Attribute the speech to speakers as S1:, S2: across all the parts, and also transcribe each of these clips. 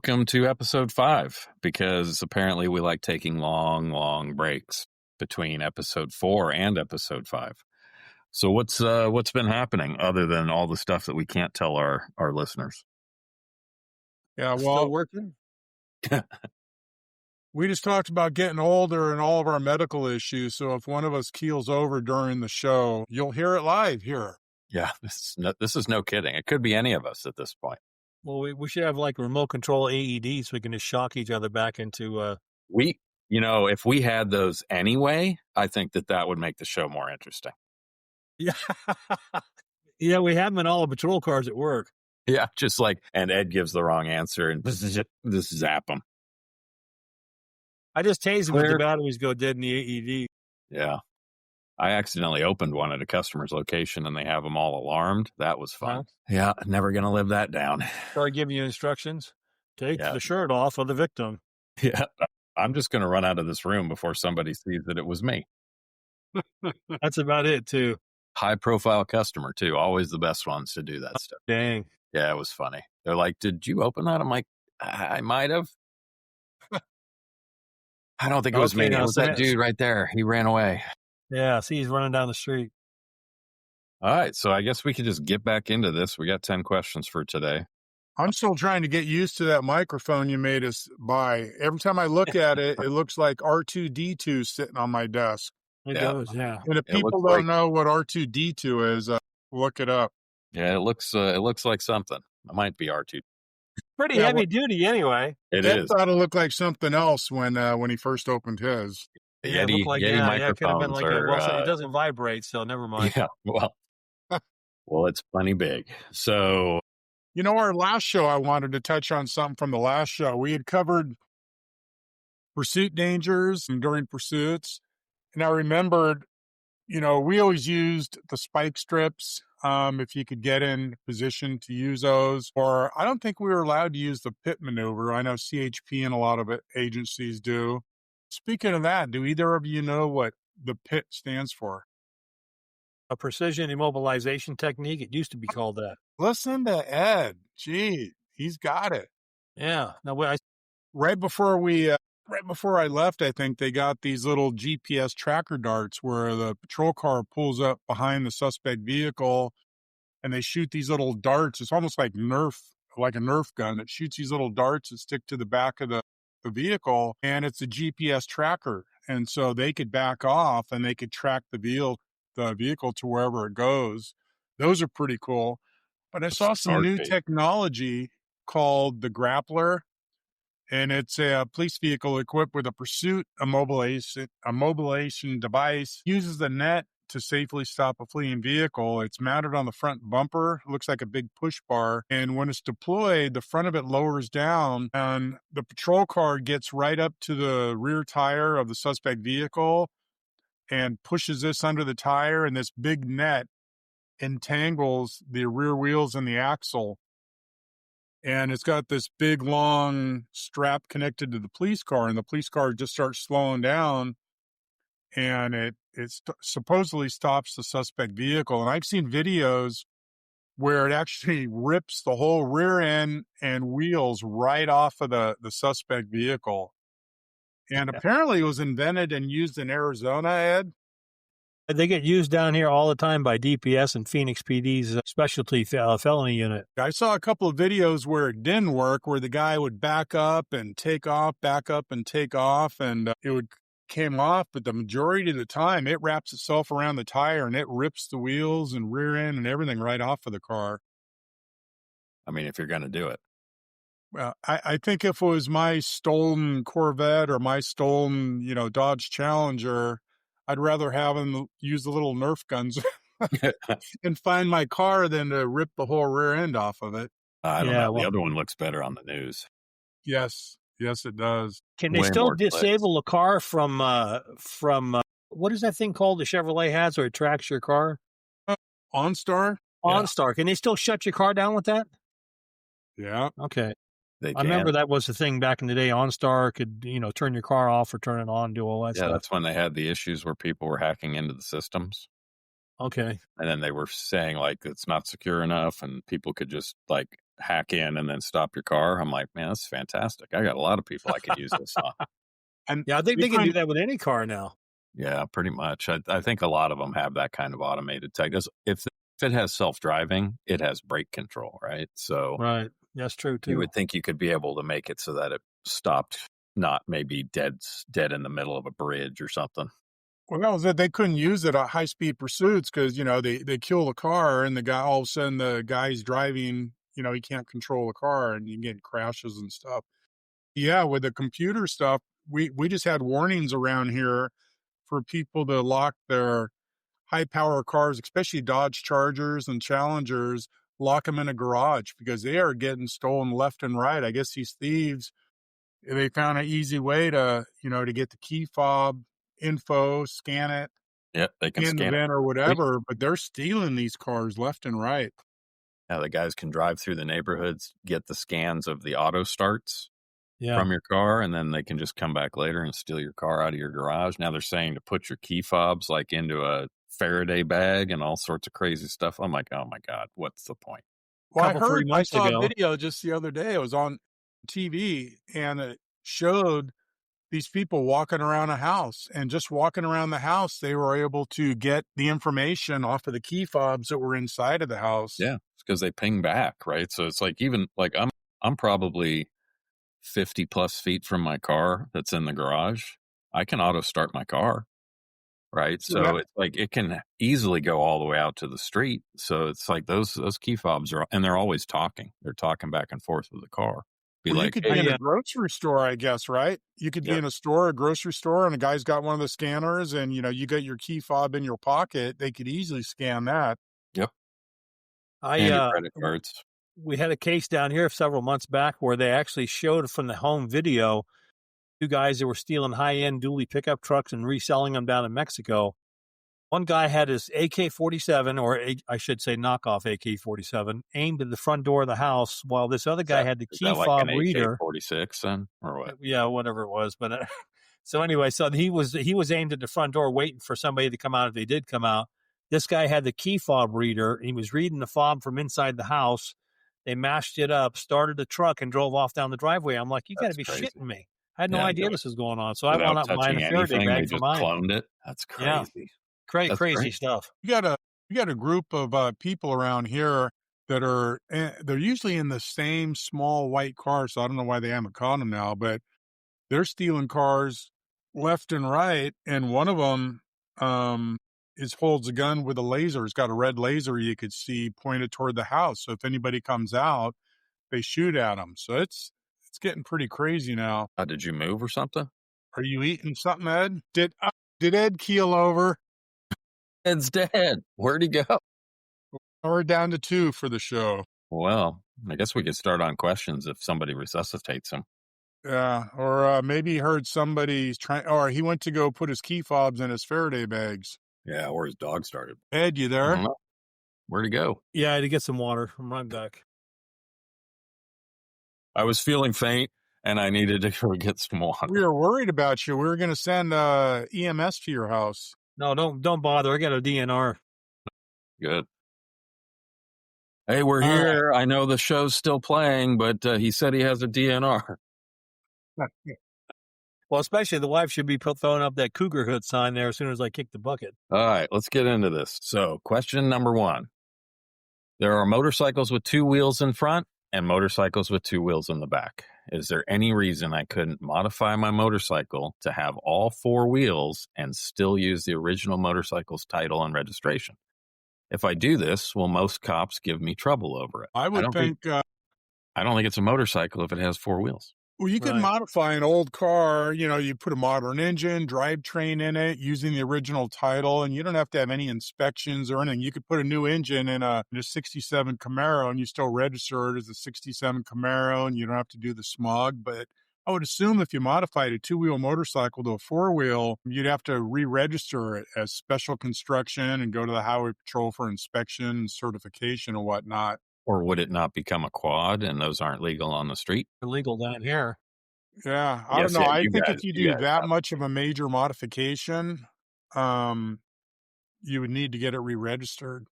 S1: welcome to episode 5, because apparently we like taking long breaks between episode 4 and episode 5. So what's been happening other than all the stuff that we can't tell our listeners?
S2: Yeah,
S3: Still
S2: well,
S3: working?
S2: we just talked about getting older and all of our medical issues. So if one of us keels over during the show, you'll hear it live here.
S1: Yeah, this is no kidding. It could be any of us at this point.
S3: Well, we should have like remote control AEDs so we can just shock each other back into.
S1: If we had those anyway, I think that would make the show more interesting.
S3: Yeah, yeah, we have them in all the patrol cars at work.
S1: Yeah, just like, and Ed gives the wrong answer and this zap them.
S3: I just tase them if the batteries go dead in the AED.
S1: Yeah. I accidentally opened one at a customer's location and they have them all alarmed. That was fun.
S3: Huh?
S1: Yeah, never going to live that down.
S3: Start giving you instructions. Take the shirt off of the victim.
S1: Yeah, I'm just going to run out of this room before somebody sees that it was me.
S3: That's about it, too.
S1: High-profile customer, too. Always the best ones to do that stuff.
S3: Dang.
S1: Yeah, it was funny. They're like, did you open that? I'm like, I might have. I don't think it was me. It was that dude right there. He ran away.
S3: Yeah, see, he's running down the street.
S1: All right, so I guess we could just get back into this. We got 10 questions for today.
S2: I'm still trying to get used to that microphone you made us buy. Every time I look at it, it looks like R2-D2 sitting on my desk.
S3: It does, yeah.
S2: And if people don't know what R2-D2 is, look it up.
S1: Yeah, it looks like something. It might be R2.
S3: Pretty heavy duty anyway.
S1: It
S2: Ed
S1: is.
S2: thought it looked like something else when he first opened his.
S3: Yeah,
S1: Yeti,
S3: like,
S1: Yeti microphones
S3: it could have been like
S1: are,
S3: it doesn't vibrate, so never mind.
S1: Yeah, well, it's plenty big. So,
S2: Our last show, I wanted to touch on something from the last show. We had covered pursuit dangers and during pursuits. And I remembered, we always used the spike strips, if you could get in position to use those. Or I don't think we were allowed to use the pit maneuver. I know CHP and a lot of agencies do. Speaking of that, do either of you know what the PIT stands for?
S3: A precision immobilization technique. It used to be called that.
S2: Listen to Ed. Gee, he's got it.
S3: Yeah. Now,
S2: right before I left, I think they got these little GPS tracker darts where the patrol car pulls up behind the suspect vehicle and they shoot these little darts. It's almost like a Nerf gun. It shoots these little darts that stick to the back of the vehicle, and it's a GPS tracker. And so they could back off and they could track the vehicle to wherever it goes. Those are pretty cool. But I saw some new technology called the Grappler, and it's a police vehicle equipped with a pursuit immobilization device. Uses the net to safely stop a fleeing vehicle. It's mounted on the front bumper. It looks like a big push bar. And when it's deployed, the front of it lowers down and the patrol car gets right up to the rear tire of the suspect vehicle and pushes this under the tire. And this big net entangles the rear wheels and the axle. And it's got this big, long strap connected to the police car. And the police car just starts slowing down. And it supposedly stops the suspect vehicle. And I've seen videos where it actually rips the whole rear end and wheels right off of the suspect vehicle. And apparently it was invented and used in Arizona, Ed.
S3: They get used down here all the time by DPS and Phoenix PD's specialty felony unit.
S2: I saw a couple of videos where it didn't work, where the guy would back up and take off, and it would came off, but the majority of the time it wraps itself around the tire and it rips the wheels and rear end and everything right off of the car.
S1: I mean, if you're going to do it.
S2: Well, I think if it was my stolen Corvette or my stolen, Dodge Challenger, I'd rather have them use the little Nerf guns and find my car than to rip the whole rear end off of it.
S1: I don't know. The other one looks better on the news.
S2: Yes, it does.
S3: Can they still disable a car from what is that thing called the Chevrolet has where it tracks your car?
S2: OnStar?
S3: OnStar. Can they still shut your car down with that?
S2: Yeah.
S3: Okay. I remember that was the thing back in the day. OnStar could, turn your car off or turn it on, do all that stuff.
S1: Yeah, that's when they had the issues where people were hacking into the systems.
S3: Okay.
S1: And then they were saying, like, it's not secure enough, and people could just, like, hack in and then stop your car. I'm like, man, that's fantastic. I got a lot of people I could use this on.
S2: And
S3: Yeah, I think
S2: they
S3: they can do
S2: couldn't-
S3: that with any car now.
S1: Yeah, pretty much. I think a lot of them have that kind of automated tech. If it has self-driving, it has brake control, right? So
S3: Right. That's true
S1: you
S3: too.
S1: would think you could be able to make it so that it stopped, not maybe dead in the middle of a bridge or something.
S2: Well, that was it. They couldn't use it at high speed pursuits because, they kill the car and the guy, all of a sudden, the guy's driving, he can't control the car and you get crashes and stuff. Yeah, with the computer stuff, we just had warnings around here for people to lock their high power cars, especially Dodge Chargers and Challengers, lock them in a garage because they are getting stolen left and right. I guess these thieves, they found an easy way to get the key fob info, scan it
S1: Yep, they can
S2: in the
S1: scan it.
S2: VIN or whatever, but they're stealing these cars left and right.
S1: Yeah, the guys can drive through the neighborhoods, get the scans of the auto starts
S3: Yeah.
S1: from your car, and then they can just come back later and steal your car out of your garage. Now they're saying to put your key fobs like into a Faraday bag and all sorts of crazy stuff. I'm like, oh my God, what's the point?
S2: Well,
S3: Couple, 3
S2: I
S3: months
S2: saw
S3: ago.
S2: a video just the other day. It was on TV and it showed these people walking around a house, and just walking around the house, they were able to get the information off of the key fobs that were inside of the house.
S1: Yeah, it's because they ping back, right? So it's like even like I'm probably 50 plus feet from my car that's in the garage. I can auto start my car, right? So
S2: Yeah.
S1: it's like it can easily go all the way out to the street. So it's like those key fobs are, and they're always talking. They're talking back and forth with the car. Be
S2: Well, you
S1: like,
S2: could
S1: hey,
S2: be in
S3: yeah.
S2: a grocery store, I guess, right? You could be
S1: Yep.
S2: in a grocery store, and a guy's got one of the scanners, and you got your key fob in your pocket. They could easily scan that.
S1: Yep.
S3: I
S1: And your credit cards.
S3: we had a case down here several months back where they actually showed from the home video 2 guys that were stealing high-end dually pickup trucks and reselling them down in Mexico. One guy had his AK-47, or I should say knockoff AK-47, aimed at the front door of the house, while this other guy had the
S1: Is
S3: key
S1: that like
S3: fob
S1: an
S3: reader.
S1: AK-46 then, or what?
S3: Yeah, whatever it was. But so anyway, so he was aimed at the front door, waiting for somebody to come out if they did come out. This guy had the key fob reader. He was reading the fob from inside the house. They mashed it up, started the truck, and drove off down the driveway. I'm like, you got to
S1: That's
S3: be
S1: crazy.
S3: shitting me. I had no
S1: Yeah,
S3: idea
S1: no,
S3: this was going on. So I
S1: without
S3: wound up buying
S1: touching
S3: a Faraday
S1: anything, they
S3: bag for
S1: just
S3: mine.
S1: cloned it. That's
S3: Yeah.
S1: crazy.
S3: Crazy,
S1: That's
S3: crazy
S1: great.
S3: stuff.
S2: You got a group of people around here that are they're usually in the same small white car. So I don't know why they haven't caught them now, but they're stealing cars left and right. And one of them holds a gun with a laser. It's got a red laser you could see pointed toward the house. So if anybody comes out, they shoot at them. So it's getting pretty crazy now.
S1: Did you move or something?
S2: Are you eating something, Ed? Did Ed keel over?
S1: Ed's dead. Where'd he go?
S2: We're down to 2 for the show.
S1: Well, I guess we could start on questions if somebody resuscitates him.
S2: Yeah, or maybe he heard somebody's trying, or he went to go put his key fobs in his Faraday bags.
S1: Yeah, or his dog started.
S2: Ed, you
S1: I
S2: there?
S1: don't know. Where'd he go?
S3: Yeah, I had to get some water. I'm right back.
S1: I was feeling faint and I needed to go get some water.
S2: We were worried about you. We were going to send EMS to your house.
S3: No, don't bother. I got a DNR.
S1: Good. Hey, we're here. I know the show's still playing, but he said he has a DNR.
S3: Well, especially the wife should be throwing up that cougar hood sign there as soon as I kick the bucket.
S1: All right, let's get into this. So, question number 1. There are motorcycles with 2 wheels in front and motorcycles with 2 wheels in the back. Is there any reason I couldn't modify my motorcycle to have all 4 wheels and still use the original motorcycle's title and registration? If I do this, will most cops give me trouble over it?
S2: I would think,
S1: I don't think it's a motorcycle if it has 4 wheels.
S2: well, you could
S3: Right.
S2: modify an old car. You put a modern engine, drivetrain in it using the original title, and you don't have to have any inspections or anything. You could put a new engine in a 67 Camaro, and you still register it as a 67 Camaro, and you don't have to do the smog. But I would assume if you modified a 2-wheel motorcycle to a 4-wheel, you'd have to re-register it as special construction and go to the Highway Patrol for inspection and certification and whatnot.
S1: Or would it not become a quad and those aren't legal on the street?
S3: Illegal down here.
S2: Yeah, I
S1: Yes,
S2: don't know.
S1: yeah,
S2: I
S1: you
S2: think
S1: guys-
S2: if you
S1: you
S2: do
S1: guys
S2: that
S1: have-
S2: much of a major modification, you would need to get it re-registered.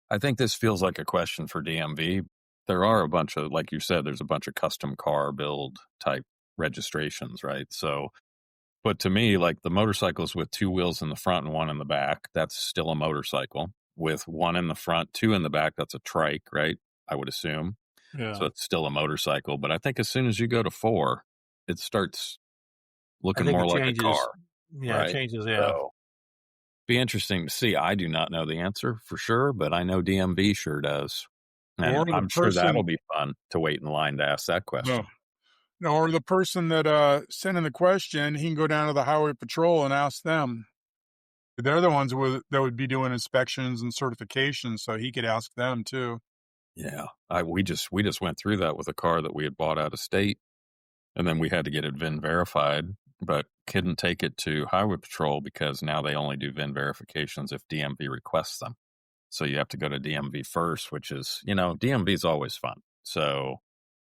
S1: I think this feels like a question for DMV. there are a bunch of, like you said, there's a bunch of custom car build type registrations, right? So, but to me, like the motorcycles with two wheels in the front and one in the back, that's still a motorcycle. With one in the front, two in the back, that's a trike, right? I would assume.
S3: Yeah.
S1: So it's still a motorcycle. But I think as soon as you go to four, it starts
S3: I
S1: looking
S3: think
S1: more
S3: it
S1: like a
S3: changes.
S1: car,
S3: Yeah, it
S1: right?
S3: changes. Yeah.
S1: So be interesting to see. I do not know the answer for sure, but I know DMV sure does. And
S2: Or the
S1: I'm sure that'll
S2: person,
S1: be fun to wait in line to ask that question.
S2: no, or the person that sent in the question, he can go down to the highway patrol and ask them. They're the ones that would be doing inspections and certifications, so he could ask them too.
S1: Yeah. We just went through that with a car that we had bought out of state, and then we had to get it VIN verified, but couldn't take it to highway patrol because now they only do VIN verifications if DMV requests them. So you have to go to DMV first, which is, DMV is always fun. So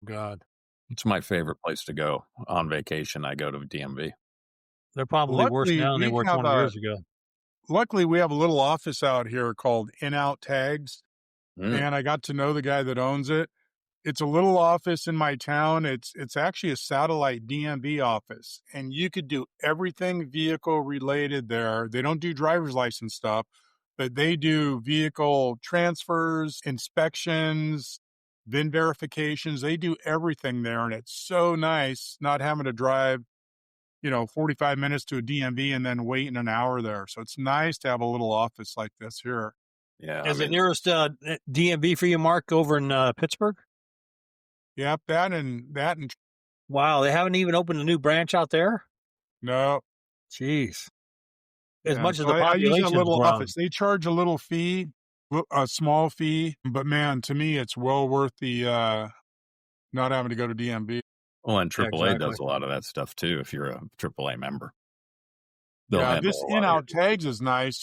S3: God,
S1: it's my favorite place to go on vacation. I go to DMV.
S3: they're probably worse
S2: Luckily,
S3: now than they
S2: we
S3: were
S2: have
S3: 20 years ago.
S2: a little office out here called In-Out Tags,
S1: Mm.
S2: and I got to know the guy that owns it. It's a little office in my town. It's actually a satellite DMV office, and you could do everything vehicle related there. They don't do driver's license stuff, but they do vehicle transfers, inspections, VIN verifications. They do everything there, and it's so nice not having to drive 45 minutes to a DMV and then wait in an hour there. So it's nice to have a little office like this here.
S1: Yeah.
S3: Is the nearest DMV for you, Mark, over in Pittsburgh?
S2: Yep, that and
S3: Wow, they haven't even opened a new branch out there?
S2: no.
S3: Jeez. As
S2: Yeah,
S3: much as
S2: so
S3: the
S2: I use that
S3: population's
S2: little
S3: grown.
S2: office. They charge a little fee, a small fee, but man, to me, it's well worth the not having to go to DMV.
S1: Well, and
S3: Yeah,
S1: AAA
S3: exactly.
S1: does a lot of that stuff too. If you're a AAA member, they'll
S2: Yeah,
S1: handle
S2: this
S1: a lot of
S2: in-out tags is nice.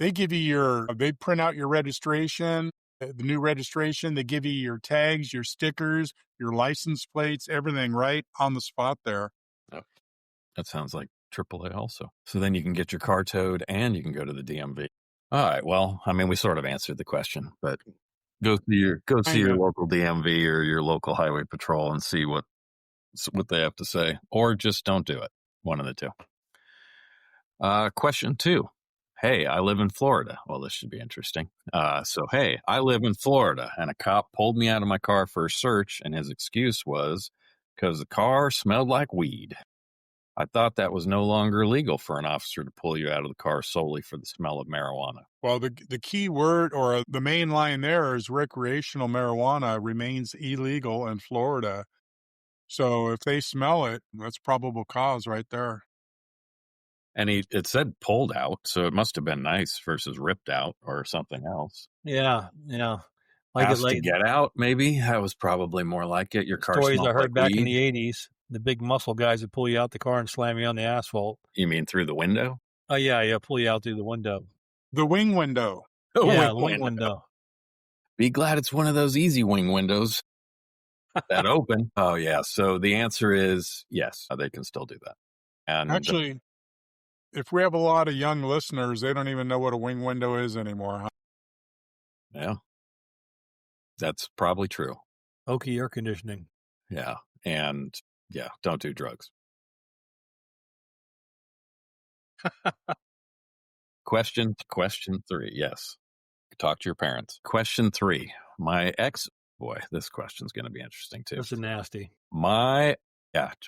S2: They print out your registration, the new registration. They give you your tags, your stickers, your license plates, everything right on the spot there.
S1: your. That sounds like AAA also. So then you can get your car towed and you can go to the DMV. All right. Well, I mean, we sort of answered the question, but go see your
S2: Kinda.
S1: local DMV or your local highway patrol and see what they have to say, or just don't do it. One of the two. Question 2. Hey, I live in Florida. Well, this should be interesting. Hey, I live in Florida, and a cop pulled me out of my car for a search, and his excuse was because the car smelled like weed. I thought that was no longer legal for an officer to pull you out of the car solely for the smell of marijuana.
S2: Well, the key word or the main line there is recreational marijuana remains illegal in Florida. So if they smell it, that's probable cause right there.
S1: And it said pulled out, so it must have been nice versus ripped out or something else.
S3: Yeah, yeah. Like
S1: Asked to get out, maybe. That was probably more like it. Your car
S3: stories
S1: smells
S3: I heard
S1: like
S3: back in
S1: weed.
S3: the 80s. The big muscle guys would pull you out the car and slam you on the asphalt.
S1: You mean through the window?
S3: Oh, yeah, pull you out through the window.
S2: The wing window.
S1: The
S3: Yeah, the wing window.
S1: Be glad it's one of those easy wing windows that open. Oh, yeah. So the answer is yes, they can still do that. And
S2: Actually, if we have a lot of young listeners, they don't even know what a wing window is anymore. Huh?
S1: yeah, that's probably true.
S3: Okie air conditioning.
S1: Yeah. And yeah, don't do drugs. Question 3. Yes. Talk to your parents. Question 3. My boy, this question's going to be interesting too.
S3: This is nasty.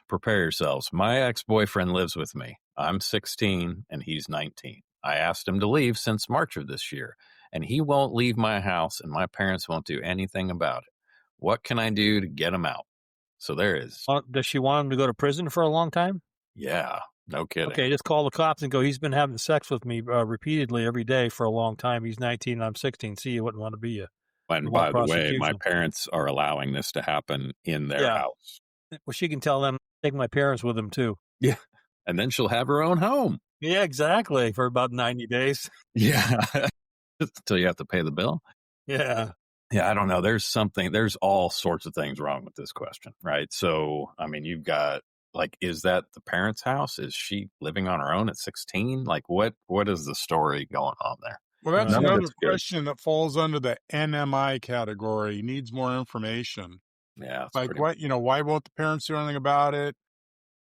S1: Prepare yourselves. My ex-boyfriend lives with me. I'm 16 and he's 19. I asked him to leave since March of this year, and he won't leave my house, and my parents won't do anything about it. What can I do to get him out? So there is.
S3: Does she want him to go to prison for a long time?
S1: Yeah, no kidding.
S3: Okay, just call the cops and go, he's been having sex with me repeatedly every day for a long time. He's 19 and I'm 16. See, you wouldn't want to be you.
S1: And by the way, my parents are allowing this to happen in their house.
S3: Well, she can tell them, take my parents with them too.
S1: Yeah. And then she'll have her own home.
S3: Yeah, exactly. For about 90 days.
S1: Yeah. Until you have to pay the bill.
S3: Yeah.
S1: Yeah, I don't know. There's all sorts of things wrong with this question, right? So, I mean, you've got, is that the parents' house? Is she living on her own at 16? What is the story going on there?
S2: Well, that's
S1: None of
S2: another
S1: it's good.
S2: question that falls under the NMI category. Needs more information.
S1: Yeah, it's
S2: Like
S1: pretty.
S2: what, why won't the parents do anything about it?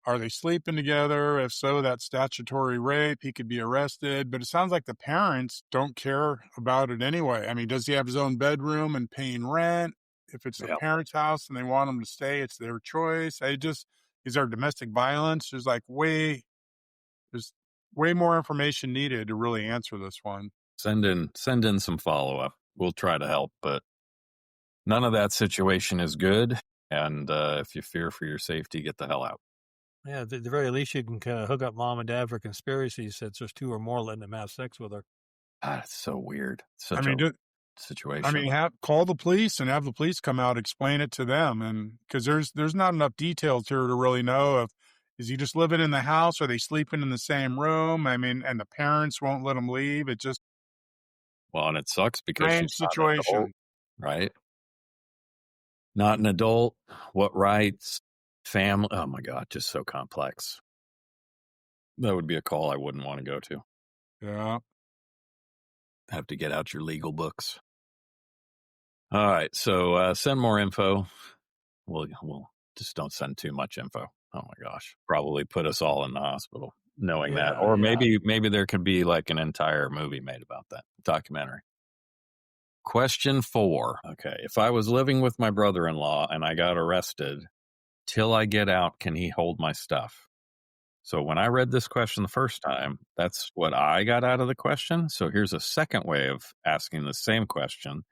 S2: Are they sleeping together? If so, that's statutory rape. He could be arrested. But it sounds like the parents don't care about it anyway. I mean, does he have his own bedroom and paying rent? If it's the
S1: Yeah.
S2: parents' house and they want him to stay, it's their choice. Is there domestic violence? There's way more information needed to really answer this one.
S1: Send in some follow up. We'll try to help, but none of that situation is good. And if you fear for your safety, get the hell out.
S3: Yeah, at the very least, you can kind of hook up mom and dad for conspiracy since there's two or more letting them have sex with her.
S1: God, it's so weird.
S2: I
S1: Such
S2: mean,
S1: a situation.
S2: call the police and have the police come out, explain it to them, and because there's not enough details here to really know if is he just living in the house, are they sleeping in the same room? I mean, and the parents won't let him leave. It just
S1: Well, and it sucks because
S2: strange
S1: she's not an adult,
S2: situation.
S1: right? Not an adult. What rights? Family. Oh my God, just so complex. That would be a call I wouldn't want to go to.
S2: Yeah.
S1: Have to get out your legal books. All right, so send more info. We'll just don't send too much info. Oh my gosh, probably put us all in the hospital knowing that, or maybe there could be like an entire movie made about that, documentary. Question 4. Okay, if I was living with my brother-in-law and I got arrested, till I get out, can he hold my stuff? So when I read this question the first time, that's what I got out of the question. So here's a second way of asking the same question,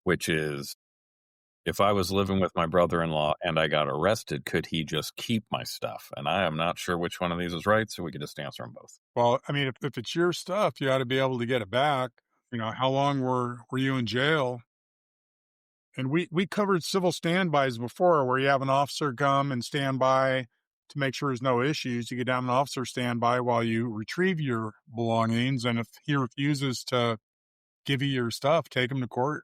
S1: which is, if I was living with my brother-in-law and I got arrested, could he just keep my stuff? And I am not sure which one of these is right, so we could just answer them both.
S2: Well, I mean, if it's your stuff, you ought to be able to get it back. How long were you in jail? And we covered civil standbys before, where you have an officer come and stand by to make sure there's no issues. You get down an officer standby while you retrieve your belongings, and if he refuses to give you your stuff, take him to court.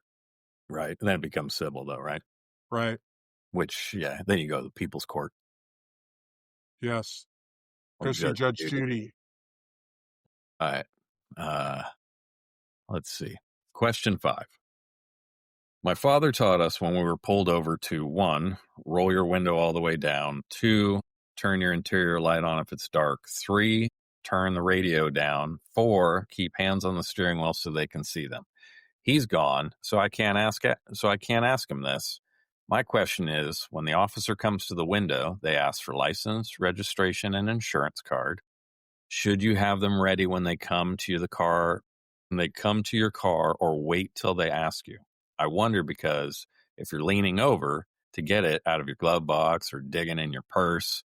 S1: Right. And then it becomes civil, though, right?
S2: Right.
S1: Which, yeah, then you go to the people's court.
S2: Yes.
S1: Or
S2: Go see Judge
S1: Judy.
S2: Judy.
S1: All right. Let's see. Question 5. My father taught us when we were pulled over to 1, roll your window all the way down, 2, turn your interior light on if it's dark, 3, turn the radio down, 4, keep hands on the steering wheel so they can see them. He's gone, so I can't ask him this. My question is, when the officer comes to the window, they ask for license, registration, and insurance card. Should you have them ready when they come to the car, your car, or wait till they ask you? I wonder because if you're leaning over to get it out of your glove box or digging in your purse,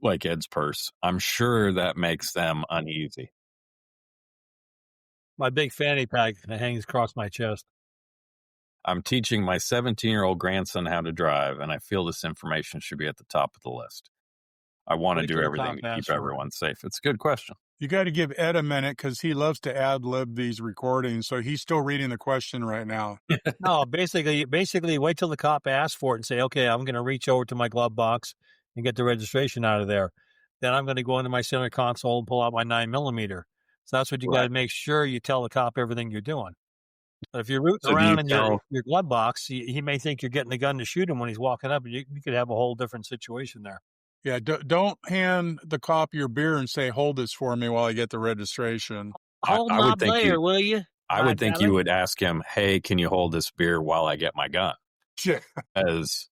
S1: like Ed's purse, I'm sure that makes them uneasy.
S3: My big fanny pack that hangs across my chest.
S1: I'm teaching my 17-year-old grandson how to drive, and I feel this information should be at the top of the list. I want to
S3: Wait
S1: do
S3: till the
S1: everything
S3: cop
S1: to
S3: asks
S1: keep
S3: for it.
S1: everyone safe. It's a good question.
S2: You got to give Ed a minute because he loves to ad-lib these recordings, so he's still reading the question right now.
S3: No, basically, wait till the cop asks for it and say, okay, I'm going to reach over to my glove box and get the registration out of there. Then I'm going to go into my center console and pull out my 9mm. So that's what you got to make sure you tell the cop everything you're doing. But if you're rooting around in your glove box, he may think you're getting the gun to shoot him when he's walking up, and you could have a whole different situation there.
S2: Yeah, don't hand the cop your beer and say, hold this for me while I get the registration.
S3: Hold my beer, will you?
S1: I would think you would ask him, hey, can you hold this beer while I get my gun?
S2: Yeah.
S1: As,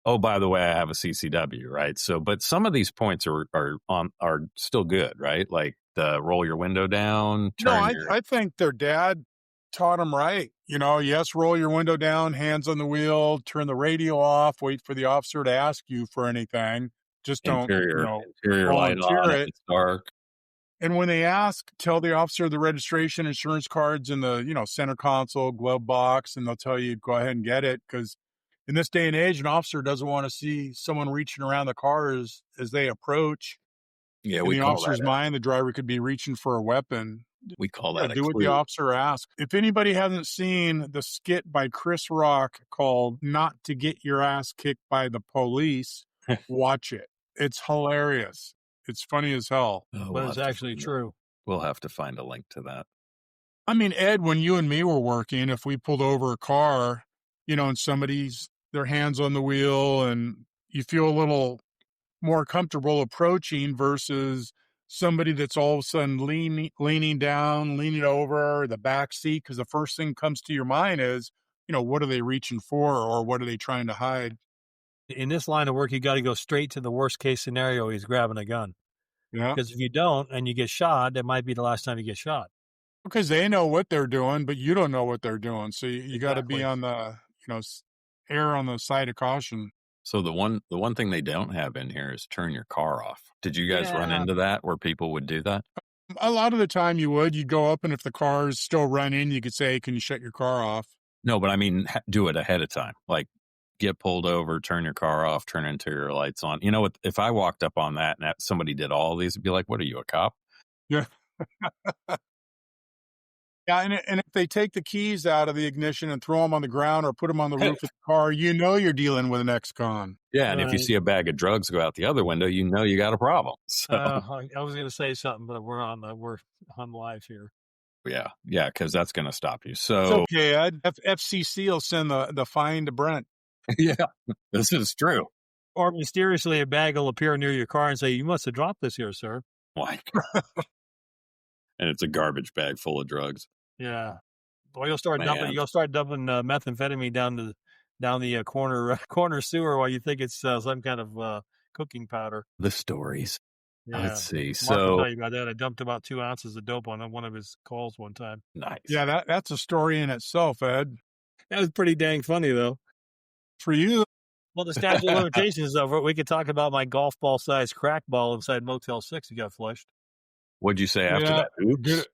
S1: oh, by the way, I have a CCW, right? So, but some of these points are still good, right? Like the roll your window down.
S2: I think their dad taught them right. Yes, roll your window down, hands on the wheel, turn the radio off, wait for the officer to ask you for anything. Just don't,
S1: interior light on if it's dark.
S2: And when they ask, tell the officer the registration, insurance cards in the, center console, glove box, and they'll tell you, go ahead and get it. Because in this day and age, an officer doesn't want to see someone reaching around the car as they approach.
S1: Yeah,
S2: in the officer's mind, the driver could be reaching for a weapon.
S1: We call that a
S2: do
S1: clue.
S2: what the officer asks. If anybody hasn't seen the skit by Chris Rock called Not to Get Your Ass Kicked by the Police, watch it. It's hilarious. It's funny as hell.
S3: But it's actually true.
S1: We'll have to find a link to that.
S2: I mean, Ed, when you and me were working, if we pulled over a car, and their hands on the wheel and you feel a little more comfortable approaching versus somebody that's all of a sudden leaning down, leaning over the back seat, because the first thing comes to your mind is, what are they reaching for or what are they trying to hide?
S3: In this line of work, you got to go straight to the worst case scenario. He's grabbing a gun.
S2: Yeah.
S3: Because if you don't and you get shot, that might be the last time you get shot.
S2: Because they know what they're doing, but you don't know what they're doing. So you got to be
S3: Exactly.
S2: on the, err on the side of caution.
S1: So the one thing they don't have in here is turn your car off. Did you guys run into that where people would do that?
S2: A lot of the time you'd go up and if the car is still running, you could say, "Hey, can you shut your car off?"
S1: No, but I mean, do it ahead of time. Like get pulled over, turn your car off, turn interior lights on. You know what? If I walked up on that and somebody did all these, it'd be like, what are you, a cop?
S2: Yeah. Yeah, and if they take the keys out of the ignition and throw them on the ground or put them on the roof of the car, you're dealing with an ex-con.
S1: Yeah, and if you see a bag of drugs go out the other window, you know you got a problem. So
S3: I was going to say something, but we're on live here.
S1: yeah, because that's going to stop you.
S2: It's
S1: So
S2: okay, Ed. FCC will send the fine to Brent.
S1: yeah, this is true.
S3: Or mysteriously, a bag will appear near your car and say, "You must have dropped this here, sir."
S1: Like, and it's a garbage bag full of drugs.
S3: Yeah. Boy, you'll start
S1: Man.
S3: dumping methamphetamine down the corner sewer while you think it's some kind of cooking powder.
S1: The stories.
S3: Yeah.
S1: Let's see.
S3: Mark
S1: So
S3: will tell you about that. I dumped about 2 ounces of dope on one of his calls one time.
S1: nice.
S2: Yeah, that's a story in itself, Ed.
S3: That was pretty dang funny, though.
S2: For you.
S3: Well, the statute of limitations is over. We could talk about my golf ball sized crack ball inside Motel 6 that got flushed.
S1: What'd you say after that? Oops.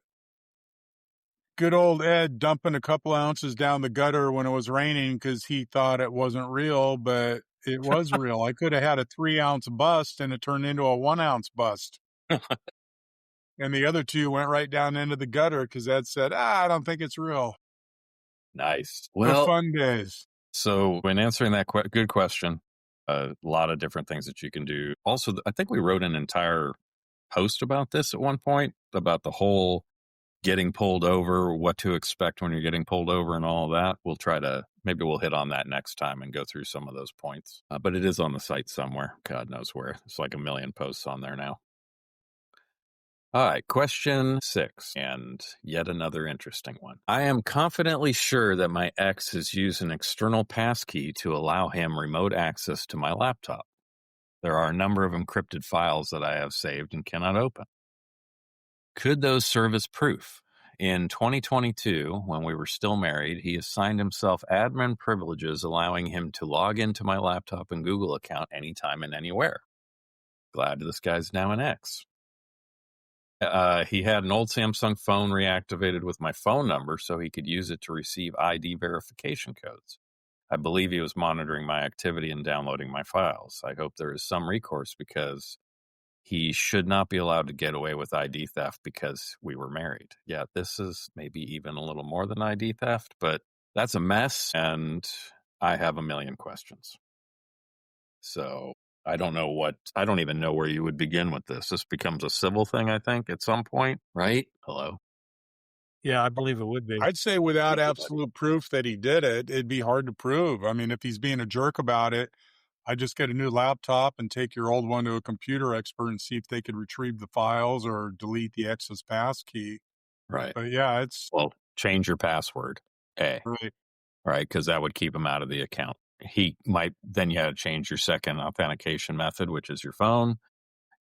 S2: Good old Ed dumping a couple ounces down the gutter when it was raining because he thought it wasn't real, but it was real. I could have had a 3-ounce bust and it turned into a 1-ounce bust. And the other two went right down into the gutter because Ed said, I don't think it's real.
S1: Nice.
S2: The
S1: Well,
S2: fun days.
S1: so when answering that good question, a lot of different things that you can do. Also, I think we wrote an entire post about this at one point, about the whole getting pulled over, what to expect when you're getting pulled over and all of that. Maybe we'll hit on that next time and go through some of those points. But it is on the site somewhere. God knows where. It's like 1 million posts on there now. All right, question 6, and yet another interesting one. I am confidently sure that my ex has used an external passkey to allow him remote access to my laptop. There are a number of encrypted files that I have saved and cannot open. Could those serve as proof? In 2022, when we were still married, he assigned himself admin privileges, allowing him to log into my laptop and Google account anytime and anywhere. Glad this guy's now an ex. He had an old Samsung phone reactivated with my phone number so he could use it to receive ID verification codes. I believe he was monitoring my activity and downloading my files. I hope there is some recourse because he should not be allowed to get away with ID theft because we were married. Yeah, this is maybe even a little more than ID theft, but that's a mess, and I have 1 million questions. So I don't even know where you would begin with this. This becomes a civil thing, I think, at some point, right? Hello?
S3: Yeah, I believe it would be.
S2: I'd say without absolute proof that he did it, it'd be hard to prove. I mean, if he's being a jerk about it, I just get a new laptop and take your old one to a computer expert and see if they could retrieve the files or delete the access passkey.
S1: Right.
S2: But yeah,
S1: change your password.
S2: right.
S1: Right, because that would keep him out of the account. Then you had to change your second authentication method, which is your phone.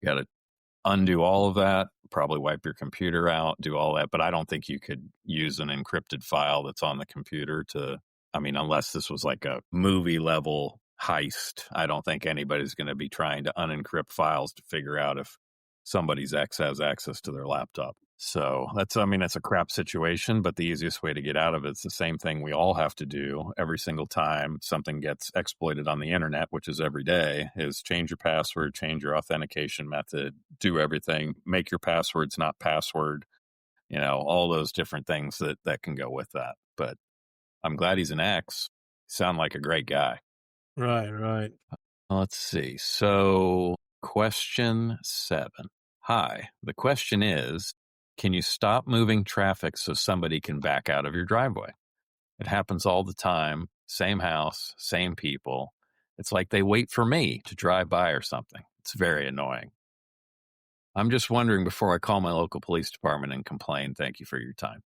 S1: You got to undo all of that, probably wipe your computer out, do all that. But I don't think you could use an encrypted file that's on the computer unless this was like a movie level heist. I don't think anybody's going to be trying to unencrypt files to figure out if somebody's ex has access to their laptop. So it's a crap situation, but the easiest way to get out of it's the same thing we all have to do every single time something gets exploited on the internet, which is every day, is change your password, change your authentication method, do everything, make your passwords not password, all those different things that can go with that. But I'm glad he's an ex. Sound like a great guy.
S3: Right.
S1: Let's see. So question 7. Hi, the question is, Can you stop moving traffic so somebody can back out of your driveway? It happens all the time. Same house, same people. It's like they wait for me to drive by or something. It's very annoying. I'm just wondering before I call my local police department and complain. Thank you for your time.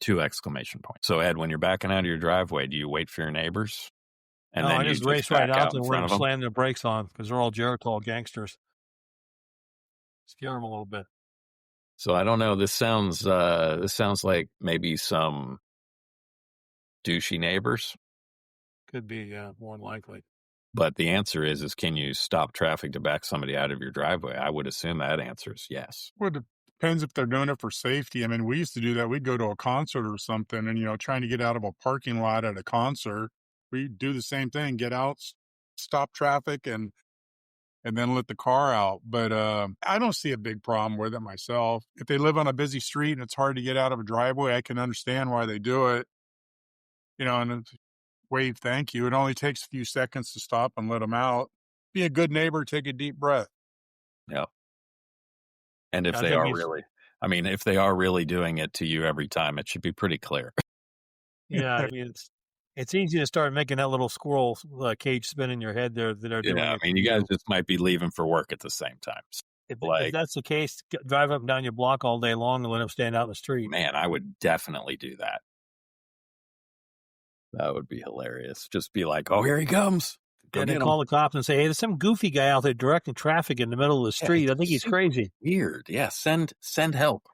S1: 2 exclamation points. So, Ed, when you're backing out of your driveway, do you wait for your neighbors? And
S3: No,
S1: then
S3: I
S1: you
S3: just
S1: just
S3: race right
S1: back
S3: out
S1: out
S3: to
S1: in
S3: where
S1: front
S3: and
S1: of them?
S3: slam their brakes on because they're all Jericho gangsters. Scare them a little bit.
S1: So I don't know. This sounds like maybe some douchey neighbors.
S3: Could be, more than likely.
S1: But the answer is can you stop traffic to back somebody out of your driveway? I would assume that answer is yes.
S2: Well, it depends if they're doing it for safety. I mean, we used to do that. We'd go to a concert or something and, trying to get out of a parking lot at a concert, we do the same thing, get out, stop traffic and then let the car out. But I don't see a big problem with it myself. If they live on a busy street and it's hard to get out of a driveway, I can understand why they do it, and wave thank you. It only takes a few seconds to stop and let them out. Be a good neighbor, take a deep breath.
S1: Yeah. And if
S3: I
S1: they
S3: think
S1: are really, if they are really doing it to you every time, it should be pretty clear.
S3: Yeah, I mean, it's easy to start making that little squirrel cage spin in your head there that are doing
S1: Yeah,
S3: it to
S1: you guys
S3: you.
S1: just might be leaving for work at the same time.
S3: If
S1: Like,
S3: that's the case, drive up and down your block all day long and let them stand out in the street.
S1: man, I would definitely do that. That would be hilarious. Just be like, oh, here he comes. Go
S3: And
S1: get
S3: then
S1: him.
S3: call the cops and say, hey, there's some goofy guy out there directing traffic in the middle of the street.
S1: Yeah,
S3: I think he's
S1: super
S3: crazy.
S1: weird. Yeah, send help.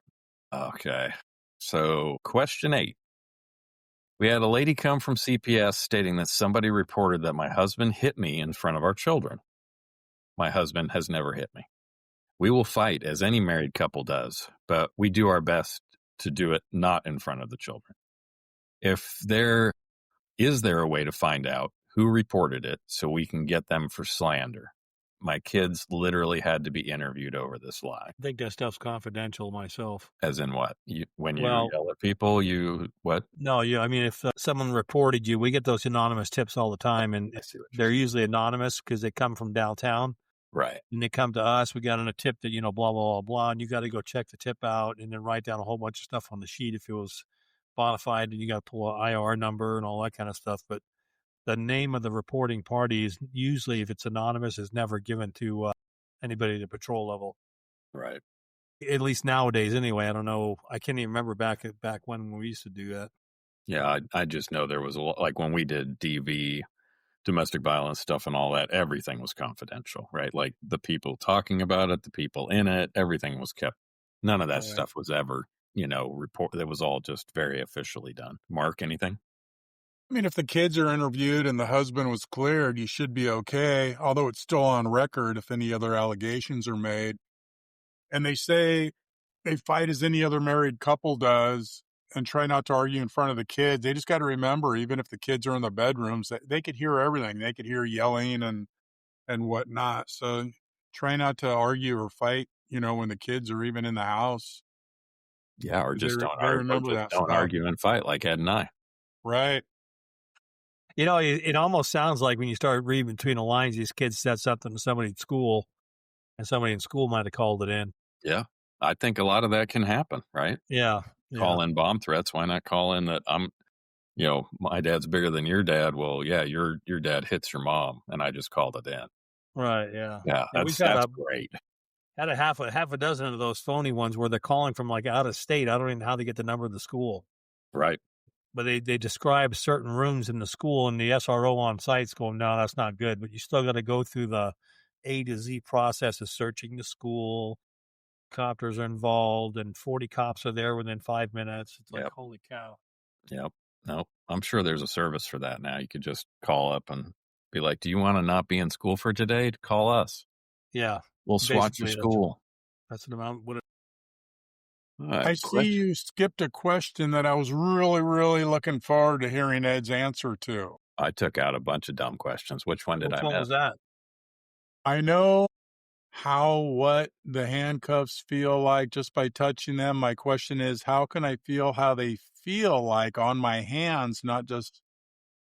S1: Okay. So, question 8. We had a lady come from CPS stating that somebody reported that my husband hit me in front of our children. My husband has never hit me. We will fight as any married couple does, but we do our best to do it not in front of the children. Is there a way to find out who reported it so we can get them for slander? My kids literally had to be interviewed over this lie.
S3: I think that stuff's confidential myself.
S1: As in what? When you
S3: Well,
S1: yell at people, what?
S3: no, I mean, if someone reported you, we get those anonymous tips all the time, and
S1: I see what you're
S3: they're
S1: saying.
S3: usually anonymous because they come from downtown.
S1: Right.
S3: And they come to us, we got on a tip that, blah, blah, blah, blah, and you got to go check the tip out and then write down a whole bunch of stuff on the sheet if it was bona fide, and you got to pull an IR number and all that kind of stuff. But the name of the reporting party is usually, if it's anonymous, is never given to anybody at the patrol level.
S1: Right.
S3: At least nowadays, anyway. I don't know. I can't even remember back when we used to do that.
S1: Yeah, I just know there was a lot, like when we did DV, domestic violence stuff and all that, everything was confidential, right? Like the people talking about it, the people in it, everything was kept. None of that stuff was ever, report. It was all just very officially done. Mark, anything?
S2: I mean, if the kids are interviewed and the husband was cleared, you should be okay, although it's still on record if any other allegations are made. And they say they fight as any other married couple does and try not to argue in front of the kids. They just got to remember, even if the kids are in the bedrooms, that they could hear everything. They could hear yelling and whatnot. So try not to argue or fight, when the kids are even in the house.
S1: Yeah, or just don't
S2: They
S1: argue,
S2: remember that stuff.
S1: argue and fight like Ed and I.
S2: Right.
S3: It almost sounds like when you start reading between the lines, these kids said something to somebody at school, and somebody in school might have called it in.
S1: Yeah, I think a lot of that can happen, right?
S3: Yeah.
S1: Call in bomb threats. Why not call in that my dad's bigger than your dad? Well, yeah, your dad hits your mom, and I just called it in.
S3: Right. Yeah.
S1: Yeah,
S3: We've
S1: that's great.
S3: Had a half a dozen of those phony ones where they're calling from like out of state. I don't even know how they get the number of the school.
S1: Right.
S3: But they describe certain rooms in the school, and the SRO on site's going, no, that's not good. But you still got to go through the A to Z process of searching the school. Copters are involved, and 40 cops are there within 5 minutes. It's like, holy cow.
S1: Yep. Nope. I'm sure there's a service for that now. You could just call up and be like, do you want to not be in school for today? Call us.
S3: Yeah.
S1: We'll swat your school.
S3: That's an amount.
S2: I see you skipped a question that I was really, really looking forward to hearing Ed's answer to.
S1: I took out a bunch of dumb questions. Which one did I miss?
S3: Which one was that?
S2: I know what the handcuffs feel like just by touching them. My question is, how can I feel how they feel like on my hands, not just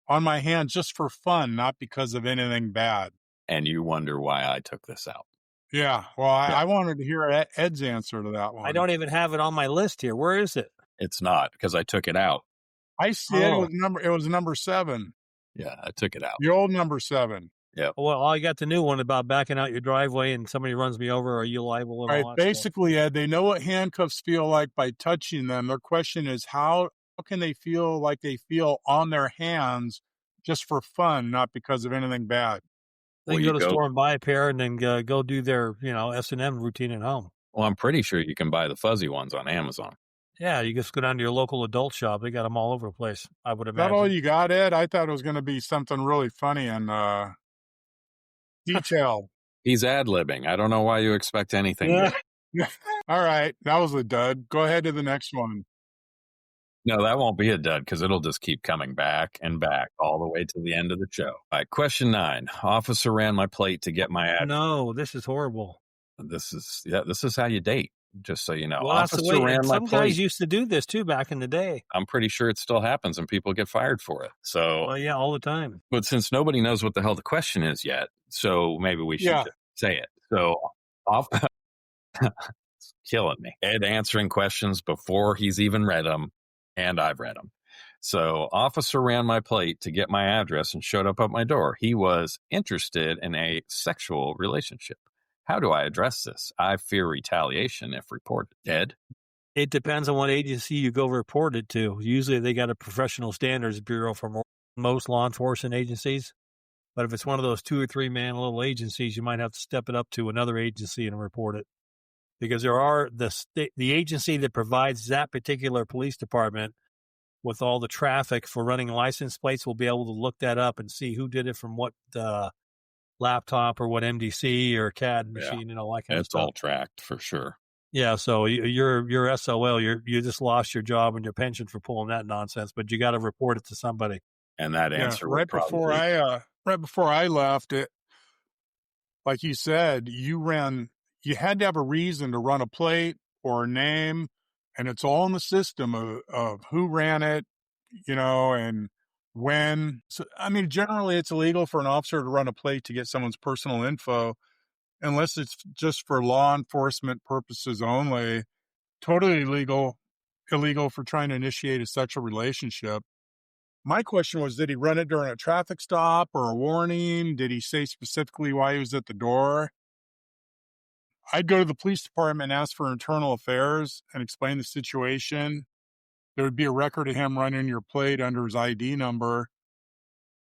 S2: on my hands, just for fun, not because of anything bad?
S1: And you wonder why I took this out.
S2: Yeah. Well,
S1: Yeah.
S2: I wanted to hear Ed's answer to that one.
S3: I don't even have it on my list here. Where is it?
S1: It's not because I took it out.
S2: I see it.
S3: Oh.
S2: It was number 7.
S1: Yeah, I took it out.
S2: The old number 7.
S3: Well, I got the new one about backing out your driveway and somebody runs me over. Are you liable? And
S2: Right.
S3: all that stuff.
S2: Basically, Ed, they know what handcuffs feel like by touching them. Their question is how can they feel like they feel on their hands just for fun, not because of anything bad?
S3: They can go to the store and buy a pair and then go do their, S&M routine at home.
S1: Well, I'm pretty sure you can buy the fuzzy ones on Amazon.
S3: Yeah, you just go down to your local adult shop. They got them all over the place, I would
S2: Is
S3: imagine.
S2: that all you got, Ed? I thought it was going to be something really funny and detailed.
S1: He's ad-libbing. I don't know why you expect anything.
S2: Yeah. All right. That was a dud. Go ahead to the next one.
S1: No, that won't be a dud because it'll just keep coming back and back all the way to the end of the show. All right, question 9. Officer ran my plate to get my ad.
S3: No, this is horrible.
S1: This is how you date, just so you know.
S3: Well, that's the
S1: Officer
S3: way.
S1: ran my
S3: Some
S1: plate.
S3: guys used to do this too back in the day.
S1: I'm pretty sure it still happens and people get fired for it. So,
S3: Well, yeah, all the time.
S1: but since nobody knows what the hell the question is yet, so maybe we should just say it. So, it's killing me. Ed answering questions before he's even read them, and I've read them. So, officer ran my plate to get my address and showed up at my door. He was interested in a sexual relationship. How do I address this? I fear retaliation if reported. Ed?
S3: It depends on what agency you go report it to. Usually they got a professional standards bureau for most law enforcement agencies. But if it's one of those 2 or 3 man little agencies, you might have to step it up to another agency and report it. Because there are the agency that provides that particular police department with all the traffic for running license plates will be able to look that up and see who did it from what laptop or what MDC or CAD machine and all that kind of stuff.
S1: It's all tracked for sure.
S3: Yeah, so you're SOL. You just lost your job and your pension for pulling that nonsense, but you got to report it to somebody.
S1: And that answer
S2: right before I left it, like you said, you had to have a reason to run a plate or a name, and it's all in the system of who ran it, and when. So, I mean, generally it's illegal for an officer to run a plate to get someone's personal info, unless it's just for law enforcement purposes only. Totally illegal for trying to initiate a sexual relationship. My question was, did he run it during a traffic stop or a warning? Did he say specifically why he was at the door? I'd go to the police department and ask for internal affairs and explain the situation. There would be a record of him running your plate under his ID number.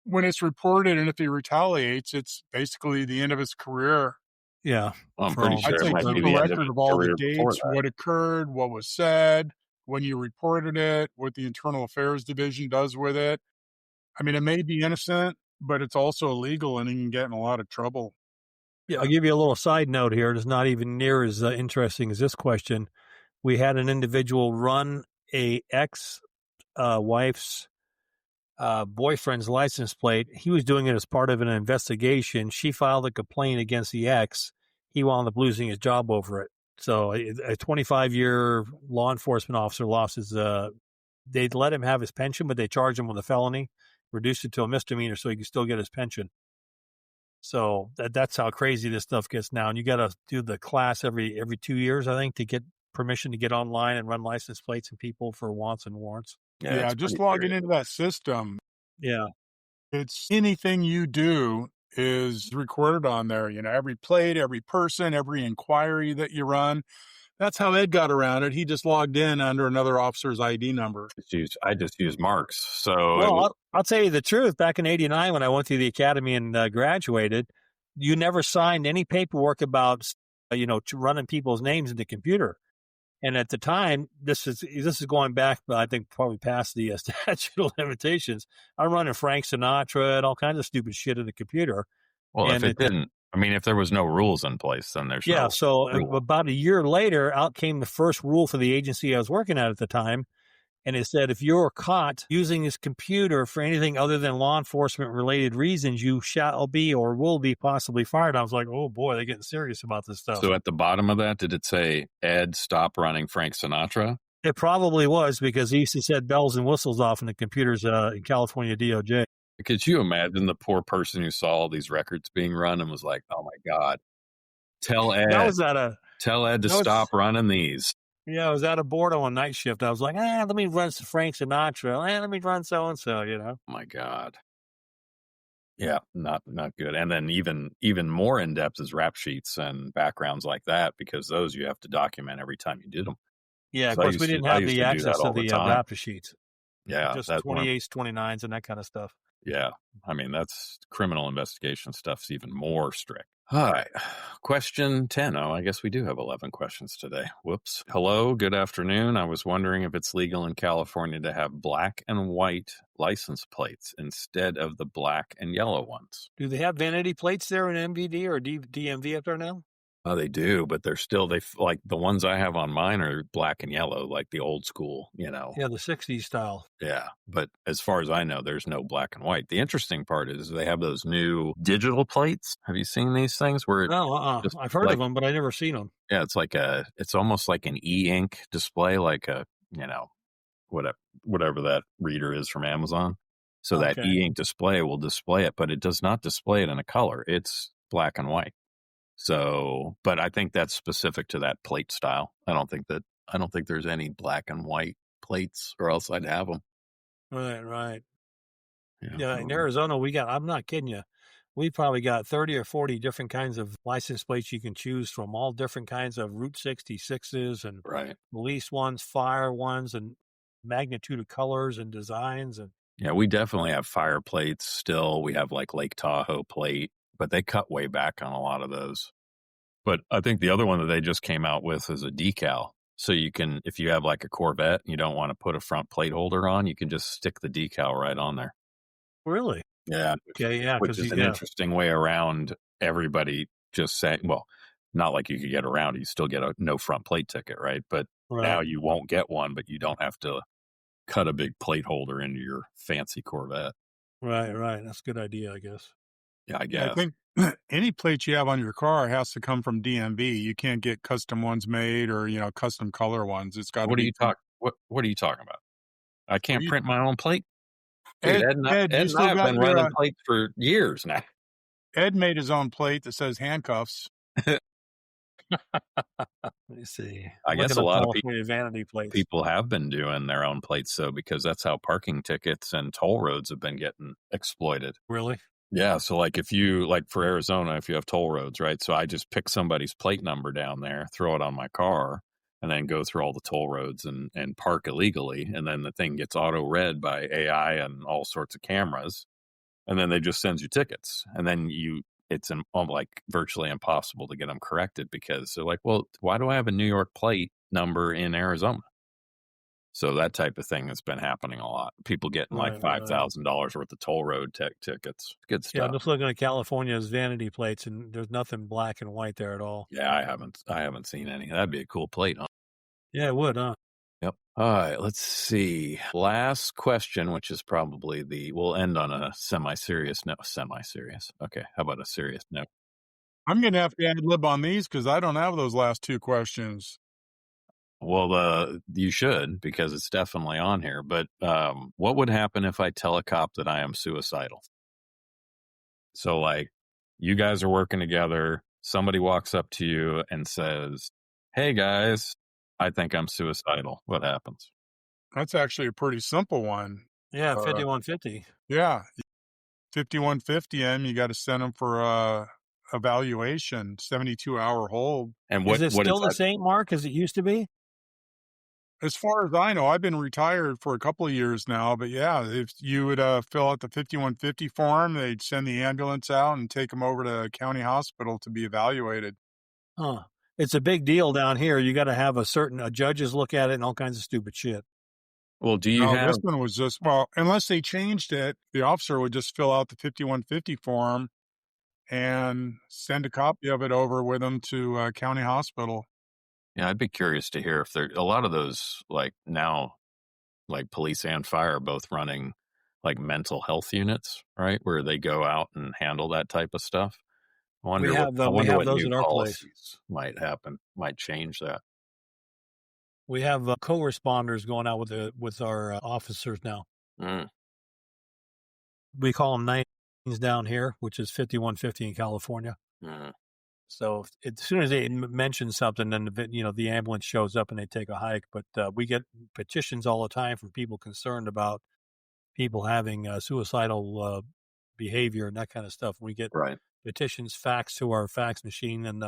S2: When it's reported, and if he retaliates, it's basically the end of his career.
S3: Yeah.
S1: Well, I'm pretty sure
S2: I'd
S1: it
S2: say
S1: might be
S2: keep
S1: the
S2: a
S1: end of
S2: record
S1: his
S2: of all the
S1: career before
S2: dates,
S1: that.
S2: what occurred, what was said, when you reported it, what the Internal Affairs Division does with it. I mean, it may be innocent, but it's also illegal and he can get in a lot of trouble.
S3: Yeah, I'll give you a little side note here. It's not even near as interesting as this question. We had an individual run a ex-wife's boyfriend's license plate. He was doing it as part of an investigation. She filed a complaint against the ex. He wound up losing his job over it. So a 25-year law enforcement officer lost his, they'd let him have his pension, but they charged him with a felony, reduced it to a misdemeanor so he could still get his pension. So that's how crazy this stuff gets now. And you got to do the class every 2 years, I think, to get permission to get online and run license plates and people for wants and warrants.
S2: Yeah, just logging into that system.
S3: Yeah.
S2: It's anything you do is recorded on there. Every plate, every person, every inquiry that you run. That's how Ed got around it. He just logged in under another officer's ID number.
S1: I just use Mark's. So
S3: well, I'll tell you the truth. Back in '89, when I went through the academy and graduated, you never signed any paperwork about running people's names in the computer. And at the time, this is going back, I think, probably past the statute of limitations. I'm running Frank Sinatra and all kinds of stupid shit in the computer.
S1: Well, and if there was no rules in place, then there's no
S3: so
S1: rule.
S3: About a year later, out came the first rule for the agency I was working at the time. And it said, if you're caught using this computer for anything other than law enforcement related reasons, you shall be or will be possibly fired. I was like, oh boy, they're getting serious about this stuff.
S1: So at the bottom of that, did it say, Ed, stop running Frank Sinatra?
S3: It probably was, because he used to set bells and whistles off in the computers in California DOJ.
S1: Could you imagine the poor person who saw all these records being run and was like, oh my God. Tell Ed.
S3: That was at a
S1: Tell Ed to
S3: that was-
S1: stop running these.
S3: Yeah, I was at a board on night shift. I was like, let me run some Frank Sinatra. Let me run so and so.
S1: Oh my God. Yeah, not good. And then even more in depth is rap sheets and backgrounds like that, because those you have to document every time you did them.
S3: Yeah, of
S1: So
S3: course, we didn't have the access to the
S1: time.
S3: rap sheets.
S1: Yeah,
S3: Just
S1: that's
S3: 28s, 29s, and that kind of stuff.
S1: Yeah, I mean, that's criminal investigation stuff's even more strict. All right, question 10. Oh, I guess we do have 11 questions today. Whoops. Hello, good afternoon. I was wondering if it's legal in California to have black and white license plates instead of the black and yellow ones.
S3: Do they have vanity plates there in MVD or DMV up there now?
S1: Oh, they do, but they're still, like the ones I have on mine are black and yellow, like the old school,
S3: Yeah, the 60s style.
S1: Yeah, but as far as I know, there's no black and white. The interesting part is they have those new digital plates. Have you seen these things where
S3: I've heard of them, but I've never seen them.
S1: Yeah, it's almost like an e-ink display, like a, whatever that reader is from Amazon. So that e-ink display will display it, but it does not display it in a color. It's black and white. So, but I think that's specific to that plate style. I don't think there's any black and white plates, or else I'd have them.
S3: Right. Yeah, in Arizona, I'm not kidding you, we probably got 30 or 40 different kinds of license plates you can choose from, all different kinds of Route 66s and police ones, fire ones, and magnitude of colors and designs. And
S1: yeah, we definitely have fire plates still. We have like Lake Tahoe plate, but they cut way back on a lot of those. But I think the other one that they just came out with is a decal. So you can, if you have like a Corvette and you don't want to put a front plate holder on, you can just stick the decal right on there.
S3: Really?
S1: Yeah.
S3: Okay, yeah.
S1: Which is an interesting way around everybody just saying, well, not like you could get around it. You still get a no front plate ticket, right? But now you won't get one, but you don't have to cut a big plate holder into your fancy Corvette.
S3: Right. That's a good idea, I guess.
S1: Yeah, I guess.
S2: I think any plate you have on your car has to come from DMV. You can't get custom ones made or, custom color ones. It's got to be.
S1: What are you talking about? I can't print my own plate?
S2: Dude,
S1: Ed and I have been running plates for years now.
S2: Ed made his own plate that says handcuffs.
S3: Let me see.
S1: I guess a lot of
S3: vanity plates.
S1: People have been doing their own plates, though, because that's how parking tickets and toll roads have been getting exploited.
S3: Really?
S1: Yeah. So like for Arizona, if you have toll roads, right? So I just pick somebody's plate number down there, throw it on my car, and then go through all the toll roads and park illegally. And then the thing gets auto read by AI and all sorts of cameras. And then they just sends you tickets. And then it's like virtually impossible to get them corrected, because they're like, well, why do I have a New York plate number in Arizona? So that type of thing has been happening a lot. People getting like $5,000 worth of toll road tickets. Good stuff.
S3: Yeah, I'm just looking at California's vanity plates, and there's nothing black and white there at all.
S1: Yeah, I haven't seen any. That'd be a cool plate, huh?
S3: Yeah, it would, huh?
S1: Yep. All right, let's see. Last question, which is probably we'll end on a semi-serious note. Semi-serious. Okay, how about a serious note?
S2: I'm going to have to ad-lib on these because I don't have those last two questions.
S1: Well, you should, because it's definitely on here. But what would happen if I tell a cop that I am suicidal? So, like, you guys are working together. Somebody walks up to you and says, "Hey, guys, I think I'm suicidal." What happens?
S2: That's actually a pretty simple one.
S3: Yeah, 5150.
S2: Yeah, 5150 them. You got to send them for evaluation, 72-hour hold.
S1: And
S3: is it still the same, Mark, as it used to be?
S2: As far as I know, I've been retired for a couple of years now, but yeah, if you would fill out the 5150 form, they'd send the ambulance out and take them over to county hospital to be evaluated.
S3: Huh. It's a big deal down here. You got to have a judges look at it and all kinds of stupid shit.
S1: Well, do you have...
S2: This one was just, unless they changed it, the officer would just fill out the 5150 form and send a copy of it over with them to county hospital.
S1: Yeah, I'd be curious to hear if there a lot of those, like now, like police and fire are both running like mental health units, right? Where they go out and handle that type of stuff. I wonder
S3: we have
S1: what
S3: those
S1: new
S3: at our place.
S1: Might change that.
S3: We have co-responders going out with our officers now.
S1: Mm.
S3: We call them 9s down here, which is 5150 in California.
S1: Mm.
S3: So as soon as they mention something, then the ambulance shows up and they take a hike. But we get petitions all the time from people concerned about people having suicidal behavior and that kind of stuff. We get
S1: Right.
S3: petitions faxed to our fax machine, and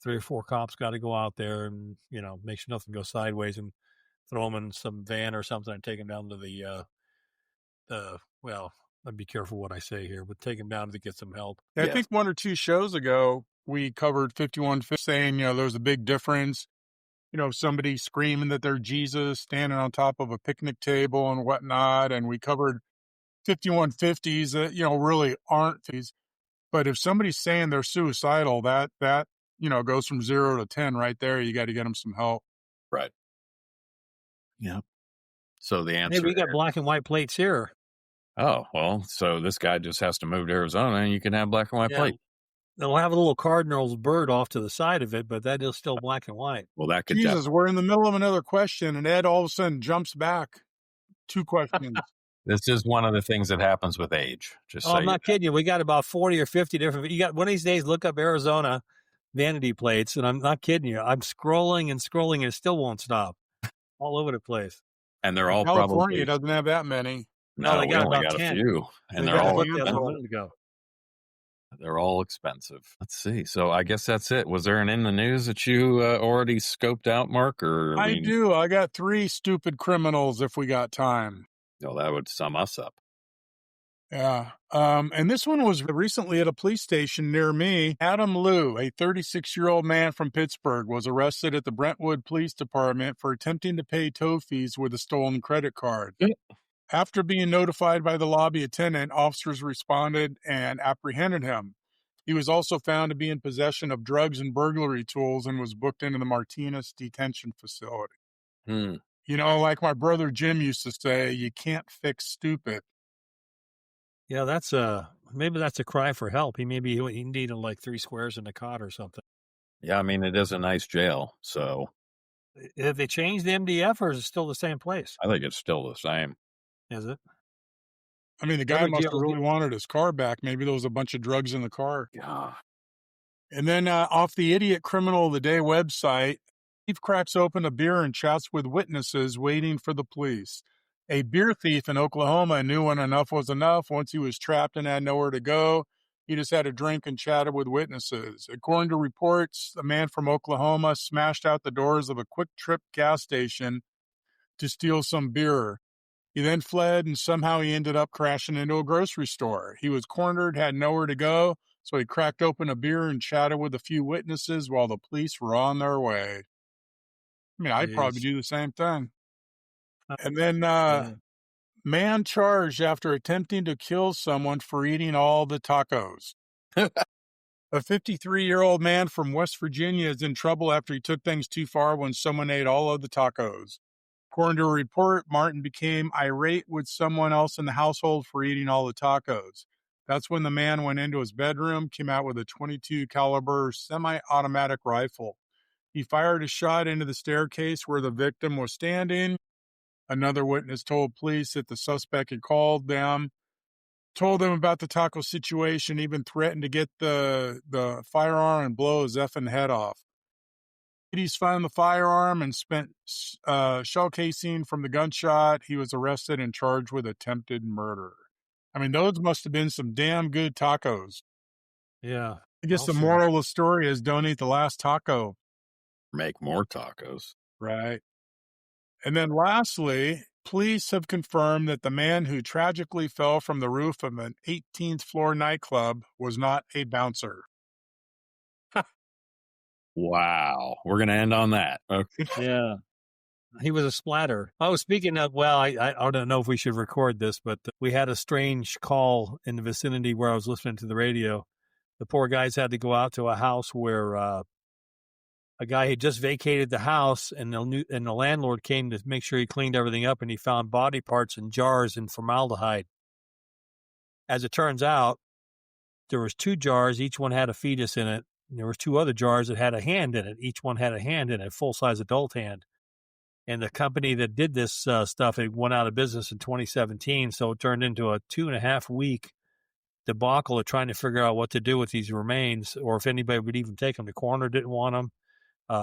S3: 3 or 4 cops got to go out there and make sure nothing goes sideways and throw them in some van or something and take them down to well, I'd be careful what I say here, but take them down to get some help.
S2: I think 1 or 2 shows ago, we covered 5150 saying, there's a big difference. Somebody screaming that they're Jesus, standing on top of a picnic table and whatnot. And we covered 5150s that, really aren't these. But if somebody's saying they're suicidal, that goes from 0 to 10 right there. You got to get them some help.
S1: Right. Yeah. So the answer.
S3: Maybe we got black and white plates here.
S1: Oh, well, so this guy just has to move to Arizona and you can have black and white plate.
S3: They'll have a little cardinal's bird off to the side of it, but that is still black and white.
S1: Well, that could
S2: Jesus, we're in the middle of another question, and Ed all of a sudden jumps back 2 questions.
S1: This is one of the things that happens with age.
S3: I'm not kidding you. We got about 40 or 50 different. You got one of these days, look up Arizona vanity plates, and I'm not kidding you. I'm scrolling and scrolling, and it still won't stop. All over the place.
S1: And they're all
S2: California
S1: probably
S2: doesn't have that many.
S3: No, they got
S1: only
S3: about
S1: got
S3: 10.
S1: a few, and
S3: They
S1: they're all
S3: a minute ago.
S1: They're all expensive. Let's see. So I guess that's it. Was there an in the news that you already scoped out, Mark? Or
S2: I do. I got 3 stupid criminals if we got time.
S1: No, that would sum us up.
S2: Yeah. And this one was recently at a police station near me. Adam Liu, a 36-year-old man from Pittsburgh, was arrested at the Brentwood Police Department for attempting to pay tow fees with a stolen credit card. After being notified by the lobby attendant, officers responded and apprehended him. He was also found to be in possession of drugs and burglary tools and was booked into the Martinez detention facility. Like my brother Jim used to say, you can't fix stupid.
S3: Yeah, maybe that's a cry for help. He needed like 3 squares in a cot or something.
S1: Yeah, I mean, it is a nice jail, so.
S3: Have they changed the MDF, or is it still the same place?
S1: I think it's still the same.
S3: Is it?
S2: I mean, the guy must have really wanted his car back. Maybe there was a bunch of drugs in the car.
S1: Yeah.
S2: And then off the Idiot Criminal of the Day website, thief cracks open a beer and chats with witnesses waiting for the police. A beer thief in Oklahoma knew when enough was enough. Once he was trapped and had nowhere to go, he just had a drink and chatted with witnesses. According to reports, a man from Oklahoma smashed out the doors of a Quick Trip gas station to steal some beer. He then fled, and somehow he ended up crashing into a grocery store. He was cornered, had nowhere to go, so he cracked open a beer and chatted with a few witnesses while the police were on their way. I mean, I'd probably do the same thing. And then, man charged after attempting to kill someone for eating all the tacos. A 53-year-old man from West Virginia is in trouble after he took things too far when someone ate all of the tacos. According to a report, Martin became irate with someone else in the household for eating all the tacos. That's when the man went into his bedroom, came out with a .22 caliber semi-automatic rifle. He fired a shot into the staircase where the victim was standing. Another witness told police that the suspect had called them, told them about the taco situation, even threatened to get the firearm and blow his effing head off. Police found the firearm and spent shell casing from the gunshot. He was arrested and charged with attempted murder. I mean, those must have been some damn good tacos.
S3: Yeah.
S2: I guess the moral of the story is don't eat the last taco.
S1: Make more tacos.
S2: Right. And then lastly, police have confirmed that the man who tragically fell from the roof of an 18th floor nightclub was not a bouncer.
S1: Wow. We're going to end on that. Okay.
S3: Yeah. He was a splatter. Oh, speaking of, well, I don't know if we should record this, but we had a strange call in the vicinity where I was listening to the radio. The poor guys had to go out to a house where a guy had just vacated the house, and the landlord came to make sure he cleaned everything up, and he found body parts in jars and formaldehyde. As it turns out, there was 2 jars. Each one had a fetus in it. And there was 2 other jars that had a hand in it. Each one had a hand in it, full-size adult hand. And the company that did this stuff, it went out of business in 2017, so it turned into a 2.5-week debacle of trying to figure out what to do with these remains, or if anybody would even take them. The coroner didn't want them.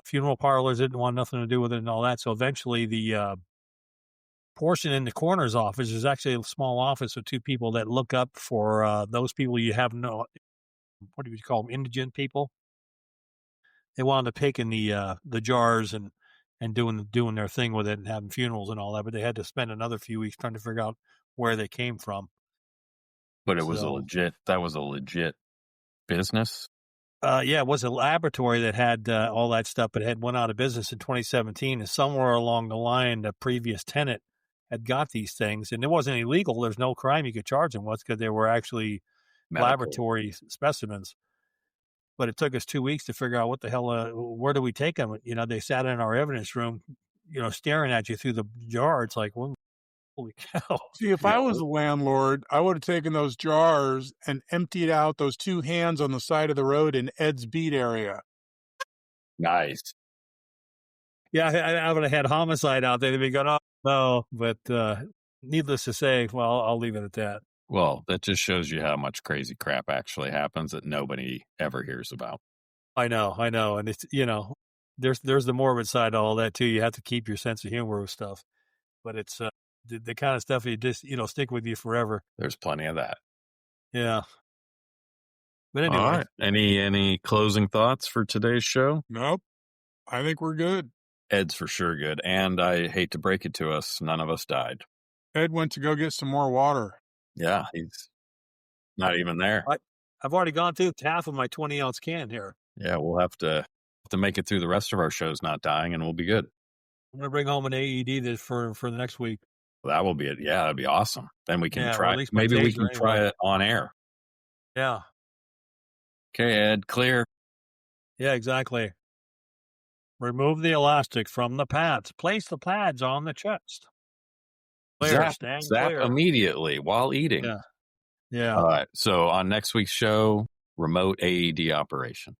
S3: Funeral parlors didn't want nothing to do with it and all that. So eventually the portion in the coroner's office is actually a small office with two people that look up for those people you have no, what do you call them, indigent people. They wound up taking the jars and doing their thing with it and having funerals and all that, but they had to spend another few weeks trying to figure out where they came from.
S1: But it was that was a legit business.
S3: Yeah, it was a laboratory that had all that stuff, but it had went out of business in 2017. And somewhere along the line, the previous tenant had got these things, and it wasn't illegal. There's no crime you could charge them with because they were actually laboratory specimens. But it took us 2 weeks to figure out what the hell, where do we take them? You know, they sat in our evidence room, you know, staring at you through the jar. It's like, well, holy cow.
S2: See, if I was a landlord, I would have taken those jars and emptied out those two hands on the side of the road in Ed's Beat area.
S1: Nice.
S3: Yeah, I would have had homicide out there. They'd be going, oh, no. But needless to say, well, I'll leave it at that.
S1: Well, that just shows you how much crazy crap actually happens that nobody ever hears about.
S3: I know. And it's, you know, there's the morbid side to all that too. You have to keep your sense of humor with stuff, but it's the kind of stuff you just, you know, stick with you forever.
S1: There's plenty of that.
S3: Yeah. But anyway.
S1: All right. Any closing thoughts for today's show?
S2: Nope. I think we're good.
S1: Ed's for sure good. And I hate to break it to us, none of us died.
S2: Ed went to go get some more water.
S1: Yeah, he's not even there.
S3: I've already gone through half of my 20-ounce can here.
S1: Yeah, we'll have to make it through the rest of our shows not dying, and we'll be good.
S3: I'm going to bring home an AED for the next week.
S1: Well, that will be it. Yeah, that'd be awesome. Then we can try.
S3: Well,
S1: maybe we can try it on air.
S3: Yeah.
S1: Okay, Ed, clear.
S3: Yeah, exactly. Remove the elastic from the pads. Place the pads on the chest. Clear.
S1: Zap
S3: clear.
S1: Immediately while eating.
S3: Yeah.
S1: All right. So on next week's show, remote AED operation.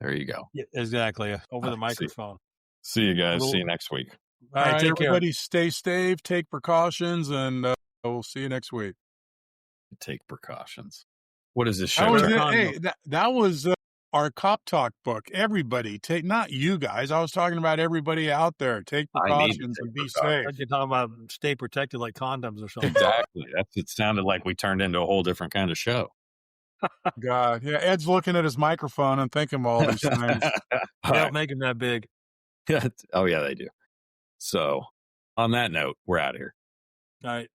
S1: There you go.
S3: Yeah, exactly. Over the microphone.
S1: See you guys. See you next week.
S3: All right, take
S2: everybody
S3: care.
S2: Stay safe, take precautions, and we'll see you next week.
S1: Take precautions. What is this show?
S2: That was our CopTalk book. Everybody take, not you guys. I was talking about everybody out there. Take precautions and be safe.
S3: You're talking about stay protected like condoms or something.
S1: Exactly. It sounded like we turned into a whole different kind of show.
S2: God, yeah. Ed's looking at his microphone and thinking of all these things.
S3: They don't make him that big.
S1: Oh yeah, they do. So, on that note, we're out of here.
S3: All right.